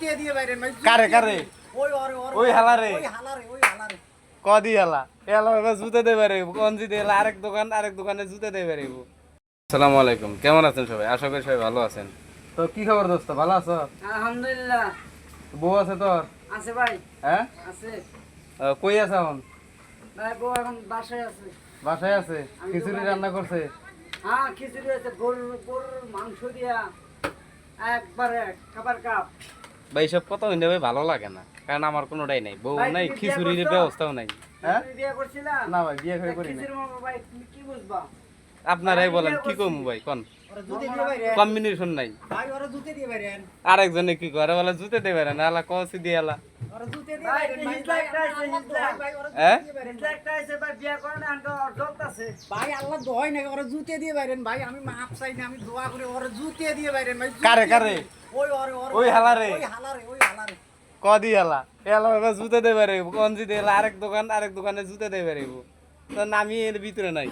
জুতে দিয়ে বাইরেন ভাই কারে কারে ওই হালারে ওই হালারে কদি হালা এলা এবার জুতে দেবে রে কোন জিতে এলা আরেক দোকানে জুতে দেবে রে আসসালামু আলাইকুম কেমন আছেন সবাই আশা করি সবাই ভালো আছেন তো কি খবর দোস্ত ভালো আছো আলহামদুলিল্লাহ বউ আছে তোর আছে ভাই হ্যাঁ আছে কই আছে এখন ভাই বউ এখন বাসায় আছে বাসায় আছে খিচুড়ি রান্না করছে হ্যাঁ খিচুড়ি আছে গরুর মাংস দিয়া একবারে খাবার কাপ ভাই সব কথা হইলে ভাই ভালো লাগে না কারণ আমার কোনোটাই নাই বউ ভাই, নাই তুমি বিয়ে খিচুড়ির করছো? ব্যবস্থাও নাই হ্যাঁ তুমি বিয়ে করছিলা না ভাই বিয়ে করে করি না খিচুড়ি মামা ভাই তুমি কি বুঝবা আপনারাই বলেন কি কম ভাই কোন ওরা জুতে দিয়ে বাইরেন কম্বিনেশন নাই ভাই ওরা জুতে দিয়ে বাইরেন আরেকজনে কি করে বলে জুতে দেবে না আলা কসি দিয়ে আলা ওরা জুতে দিয়ে ভাই, বাইরেন ভাই হিজলা একটা আছে, হিজলা। ভাই ওরা হ্যাঁ? জুতে দিয়ে বাইরেন এটা একটা আছে ভাই বিয়ে করে না আনকা জ্বলতাছে ভাই আল্লাহ দোহাই না ওরা জুতে দিয়ে বাইরেন ভাই আমি মাপ চাই না আমি দোয়া করি ওরা জুতে দিয়ে বাইরেন ভাই জুতে কারে, দিয়ে- কারে? ওই হালারে? ওই হালারে কদি এলা এলা এবার জুতে দেবে রে কোন জিতে এলা আরেক দোকানে জুতে দেবে রে তো আমি এর ভিতরে নাই